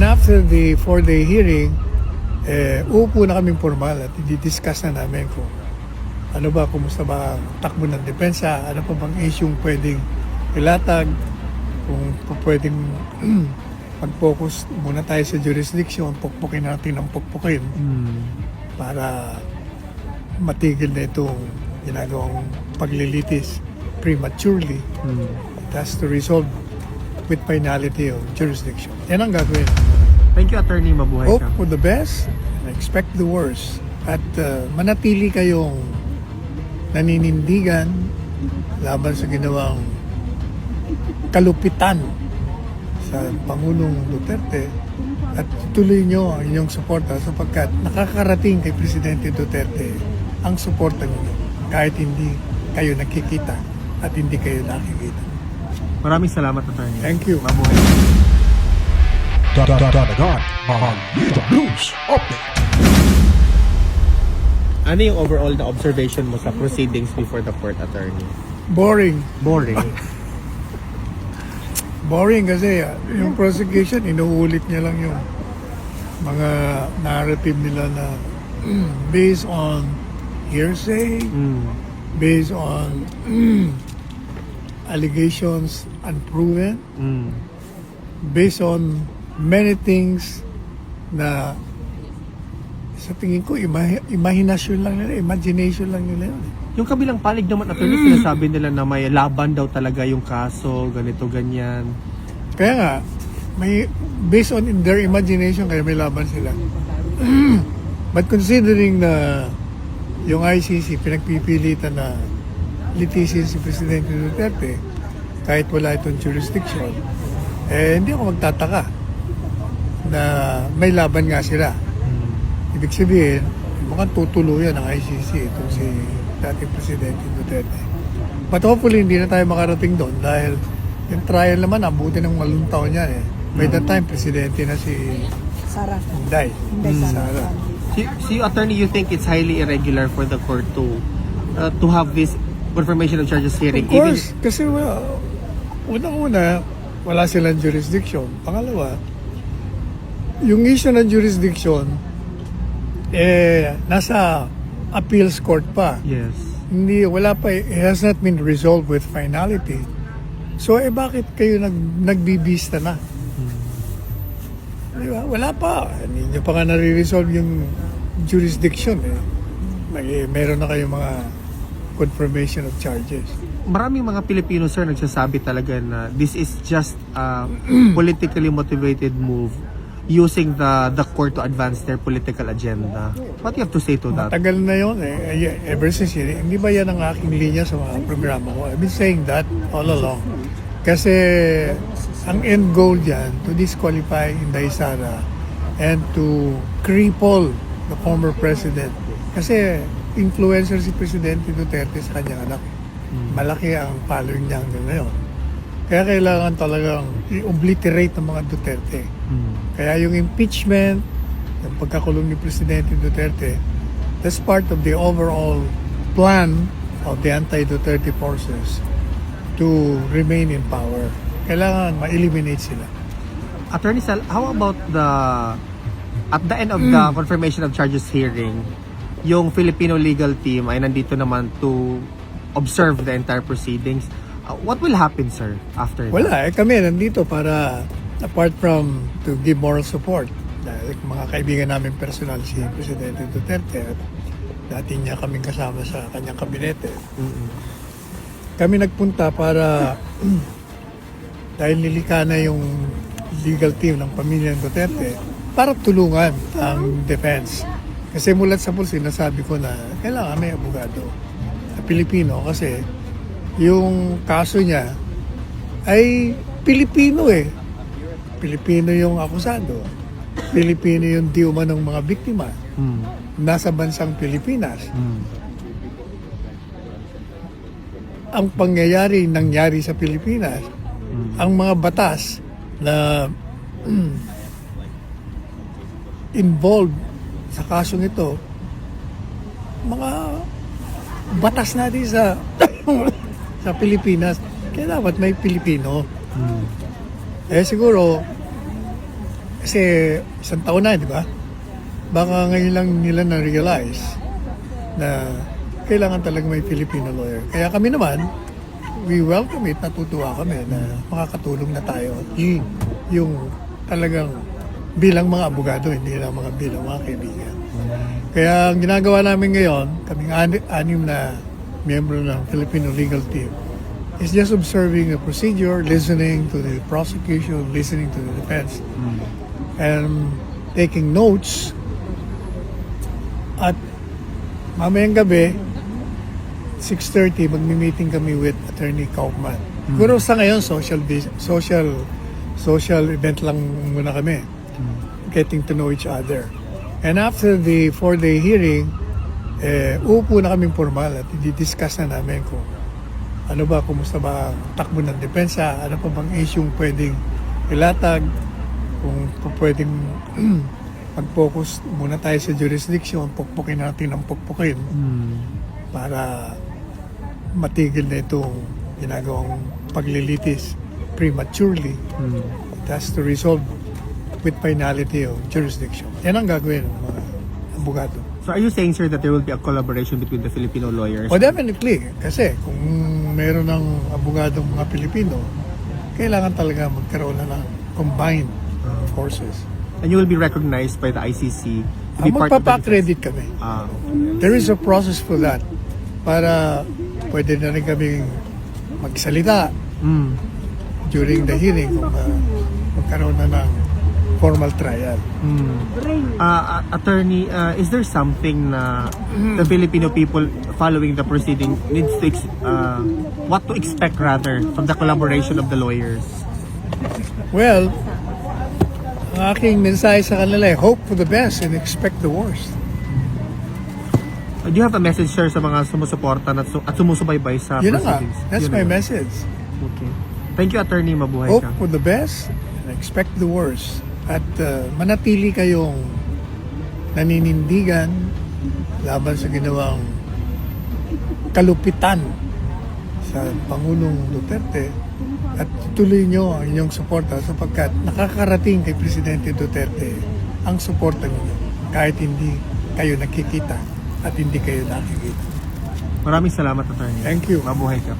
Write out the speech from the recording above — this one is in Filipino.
And after the 4-day hearing, uupo na kaming formal at i-discuss na namin kung ano ba, kumusta ba ang takbo ng depensa, ano pa bang issue pwedeng ilatag, kung pwedeng mag-focus muna tayo sa jurisdiction, pukpukin natin ang pukpukin para matigil na itong ginagawang paglilitis prematurely. It has to resolve with finality of jurisdiction. Yan ang gagawin. Thank you, Attorney. Mabuhay Hope ka. for the best and expect the worst. At manatili kayong naninindigan laban sa ginawang kalupitan sa Pangulong Duterte at tuloy nyo ang inyong suporta sapagkat nakakarating kay Presidente Duterte ang suporta ninyo kahit hindi kayo nakikita at hindi kayo nakikita. Maraming salamat, Attorney. Thank you. Mabuhay ka. Dadagan Balita News Update. Ano yung overall na observation mo sa proceedings before the court, Attorney? Boring. Boring. Boring kasi yung prosecution, inuulit niya lang yung mga narrative nila na based on hearsay, based on allegations unproven, based on many things na sa tingin ko, imagination lang nila, imagination lang nila yun. Yung kabilang panig naman, Attorney, sinasabi nila na may laban daw talaga yung kaso, ganito, ganyan. Kaya nga, may, based on their imagination, kaya may laban sila. But considering na yung ICC, pinagpipilitan na litisin si Presidente Duterte, kahit wala itong jurisdiction, hindi ako magtataka na may laban nga sila. Ibig sabihin, mukhang tutuluyan ng ICC itong si dating Presidente Duterte. But hopefully, hindi na tayo makarating doon dahil yung trial naman, abutin ng 8 taon yan eh. By that time, Presidente na si Sara. Inday. Sara. Si Attorney, you think it's highly irregular for the court to have this confirmation of charges hearing? Of course, kasi unang-una, wala silang jurisdiction. Pangalawa, yung issue ng jurisdiction, nasa appeals court pa. Yes. Hindi, wala pa, it has not been resolved with finality. So, bakit kayo nagbibista na? Di ba? Wala pa. Hindi nyo pa nga nare-resolve yung jurisdiction. Meron na kayong mga confirmation of charges. Maraming mga Pilipino, sir, nagsasabi talaga na this is just a politically motivated move using the court to advance their political agenda. What do you have to say to that? Tagal na yun eh. Ever since yun, hindi ba yan ang aking linya sa mga programa ko? I've been saying that all along. Kasi ang end goal dyan, to disqualify Inday Sara and to cripple the former president. Kasi influencer si Presidente Duterte sa kanyang anak. Malaki ang following niya hanggang ngayon. Kaya kailangan talagang i-obliterate ng mga Duterte. Kaya yung impeachment, yung pagkakulong ni Presidente Duterte, that's part of the overall plan of the anti-Duterte forces to remain in power. Kailangan ma-eliminate sila. Attorney Sal, how about at the end of the confirmation of charges hearing, yung Filipino legal team ay nandito naman to observe the entire proceedings. What will happen, sir, after that? Wala, kami nandito para, apart from to give moral support, dahil mga kaibigan namin personal si Presidente Duterte at dati niya kaming kasama sa kanyang kabinete. Kami nagpunta para dahil nilika na yung legal team ng pamilya ng Duterte para tulungan ang defense. Kasi mulat sa pulse, sinasabi ko na kailangan may abogado na Pilipino kasi yung kaso niya ay Pilipino eh. Pilipino yung akusado. Pilipino yung di umanong mga biktima. Nasa bansang Pilipinas. Ang pangyayari nangyari sa Pilipinas, ang mga batas na involved sa kasong ito, mga batas natin sa sa Pilipinas, kaya dapat may Pilipino. Siguro Kasi isang taon na, di ba? Baka ngayon lang nila na-realize na kailangan talaga may Filipino lawyer. Kaya kami naman, we welcome it, natutuwa kami na makakatulong na tayo. Yung talagang bilang mga abogado, hindi lang mga bilang mga kaibigan. Kaya ang ginagawa namin ngayon, kaming anim na miyembro ng Filipino legal team, is just observing the procedure, listening to the prosecution, listening to the defense, and taking notes. At mamayang gabi, 6:30, magmi-meeting kami with Attorney Kaufman. Pero sa ngayon, social event lang muna kami. Getting to know each other. And after the 4-day hearing, uupo na kaming formal at i-discuss na namin kung ano ba, kumusta ba ang takbo ng depensa, ano pa bang issue pwedeng ilatag, kung pwedeng mag-focus muna tayo sa jurisdiction, pukpukin natin ang pukpukin para matigil na itong ginagawang paglilitis prematurely. It has to resolve with finality of jurisdiction. Yan ang gagawin ng mga abogado. So are you saying, sir, that there will be a collaboration between the Filipino lawyers? O definitely, kasi kung meron ng abogadong mga Pilipino, kailangan talaga magkaroon na ng combined forces. And you will be recognized by the ICC to be part of the defense? Magpapa-credit kami. There is a process for that para pwede na rin kaming magsalita during the hearing kung magkaroon na ng formal trial. Attorney, is there something na the Filipino people following the proceeding needs to what to expect rather from the collaboration of the lawyers? Well, ang aking mensahe sa kanila, hope for the best and expect the worst. Do you have a message, sir, sa mga sumusuporta at sumusubaybay sa Yun na nga. proceedings? That's Yun my na nga. message. Okay. Thank you, Attorney. Mabuhay Hope ka. for the best and expect the worst. At manatili kayong naninindigan laban sa ginawang kalupitan sa Pangulong Duterte at tuloy nyo ang inyong suporta sapagkat nakakarating kay Presidente Duterte ang suporta ninyo kahit hindi kayo nakikita at hindi kayo nakikita. Maraming salamat, Attorney. Thank you. Mabuhay ka.